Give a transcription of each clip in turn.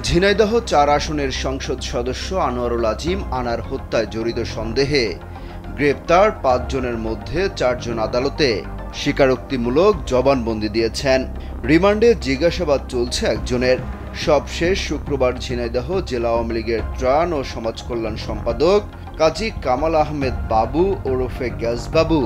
ঝিনাইদহ ৪ আসনের সংসদ সদস্য আনোয়ারুল আজিম আনার হত্যায় জড়িত সন্দেহে গ্রেপ্তার ৫ জনের মধ্যে ৪ জন আদালতে স্বীকারোক্তিমূলক জবানবন্দি দিয়েছেন। রিমান্ডে জিজ্ঞাসাবাদ চলছে একজনের। সবশেষ শুক্রবার ঝিনাইদহ জেলা আওয়ামী লীগের ত্রাণ ও সমাজ কল্যাণ সম্পাদক কাজী কামাল আহমেদ বাবু ওরফে গ্যাসবাবু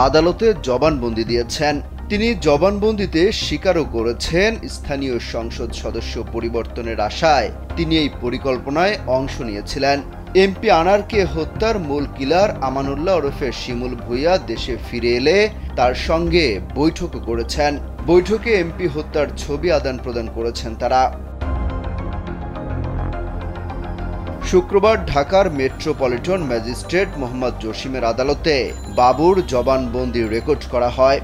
আদালতে জবানবন্দি দিয়েছেন। তিনি জবানবন্দিতে স্বীকারও করেছেন স্থানীয় সংসদ সদস্য পরিবর্তনের আশায় তিনি এই পরিকল্পনায় অংশ নিয়েছিলেন। এমপি আনারকে হত্যার মূল কিলার আমানুল্লাহ ওরফে শিমুল ভূঁইয়া দেশে ফিরে এলে তার সঙ্গে বৈঠকও করেছেন। বৈঠকে এমপি হত্যার ছবি আদান প্রদান করেছেন তারা। শুক্রবার ঢাকার মেট্রোপলিটন ম্যাজিস্ট্রেট মোহাম্মদ জসিমের আদালতে বাবুর জবানবন্দি রেকর্ড করা হয়।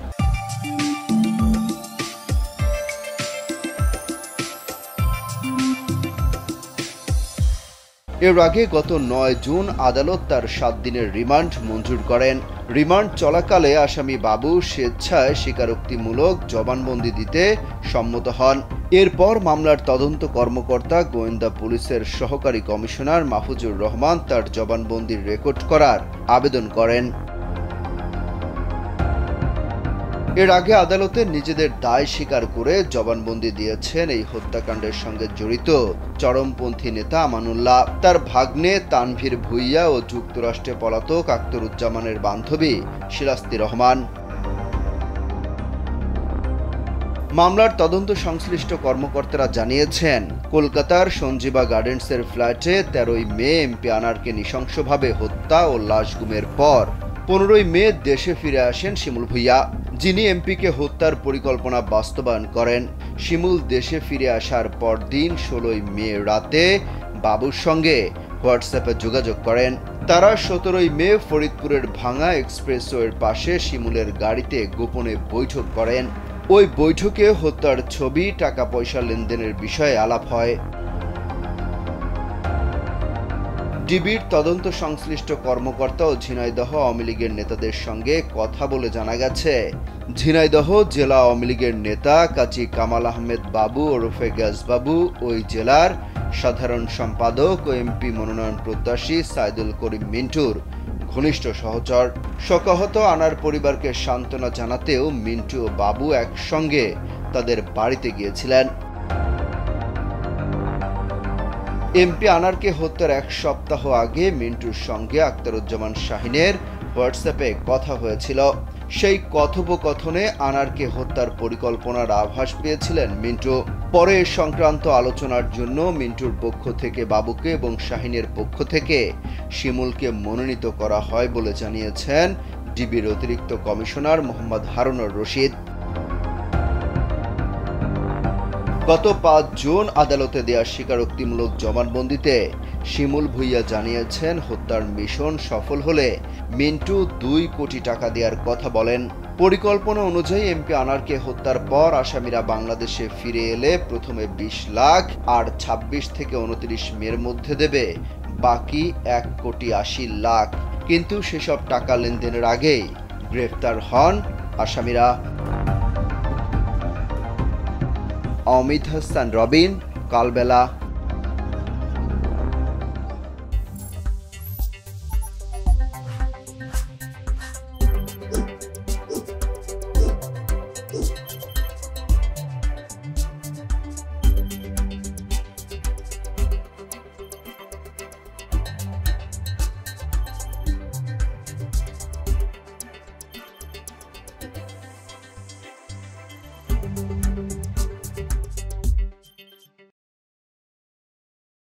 এর আগে গত ৯ জুন আদালত তার ৭ দিনের রিমান্ড মঞ্জুর করেন। রিমান্ড চলাকালে আসামি বাবু স্বেচ্ছায় স্বীকারোক্তিমূলক জবানবন্দি দিতে সম্মত হন। এরপর মামলার তদন্ত কর্মকর্তা গোয়েন্দা পুলিশের সহকারী কমিশনার মাহফুজুর রহমান তার জবানবন্দির রেকর্ড করার আবেদন করেন। এর আগে আদালতে নিজেদের দায় স্বীকার করে জবানবন্দি দিয়েছেন এই হত্যাকাণ্ডের সঙ্গে জড়িত চরমপন্থী নেতা আমানুল্লাহ, তার ভাগ্নে তানভীর ভূঁইয়া ও যুক্তরাষ্ট্রে পলাতক আখতারুজ্জামানের বান্ধবী শিলাস্তি রহমান। মামলার তদন্ত সংশ্লিষ্ট কর্মকর্তারা জানিয়েছেন, কলকাতার সঞ্জীবা গার্ডেন্সের ফ্ল্যাটে ১৩ই মে এমপি আনারকে নৃশংসভাবে হত্যা ও লাশ গুমের পর ১৫ই মে দেশে ফিরে আসেন শিমুল ভূঁইয়া, যিনি এমপিকে হত্যার পরিকল্পনা বাস্তবায়ন করেন। শিমুল দেশে ফিরে আসার পরদিন ১৬ই মে রাতে বাবুর সঙ্গে হোয়াটসঅ্যাপে যোগাযোগ করেন। তারা ১৭ই মে ফরিদপুরের ভাঙা এক্সপ্রেসওয়ের পাশে শিমুলের গাড়িতে গোপনে বৈঠক করেন। ওই বৈঠকে হত্যার ছবি, টাকা পয়সা লেনদেনের বিষয়ে আলাপ হয়। ডিবির তদন্ত সংশ্লিষ্ট কর্মকর্তা ও ঝিনাইদহ আওয়ামী লীগের নেতাদের সঙ্গে কথা বলে জানা গেছে, ঝিনাইদহ জেলা আওয়ামী লীগের নেতা কাজী কামাল আহমেদ বাবু ওরফে গ্যাসবাবু ওই জেলার সাধারণ সম্পাদক ও এমপি মনোনয়ন প্রত্যাশী সাইদুল করিম মিন্টুর ঘনিষ্ঠ সহচর। শোকাহত আনার পরিবারকে সান্ত্বনা জানাতেও মিন্টু ও বাবু একসঙ্গে তাদের বাড়িতে গিয়েছিলেন। এমপি আনারকে হত্যার ১ সপ্তাহ আগে মিন্টুর সঙ্গে আখতারুজ্জামান শাহিনের হোয়াটসঅ্যাপে কথা হয়েছিল। সেই কথোপকথনে আনারকে হত্যার পরিকল্পনার আভাস পেয়েছিলেন মিন্টু। পরে এ সংক্রান্ত আলোচনার জন্য মিন্টুর পক্ষ থেকে বাবুকে এবং শাহিনের পক্ষ থেকে শিমুলকে মনোনীত করা হয় বলে জানিয়েছেন ডিবির অতিরিক্ত কমিশনার মোহাম্মদ হারুনুর রশিদ। গত ৫ জুন আদালতে দেয়া স্বীকারোক্তিমূলক জবানবন্দিতে শিমুল ভূঁইয়া জানিয়েছেন, হত্যার মিশন সফল হলে মিন্টু ২ কোটি টাকা দেওয়ার কথা বলেন। পরিকল্পনা অনুযায়ী এমপি আনারকে হত্যার পর আসামিরা বাংলাদেশে ফিরে এলে প্রথমে ২০ লাখ আর ২৬ থেকে ২৯ মের মধ্যে দেবে বাকি ১,৮০ লাখ। কিন্তু সেসব টাকা লেনদেনের আগেই গ্রেফতার হন আসামিরা। অমিত হাসান রবিন, কালবেলা।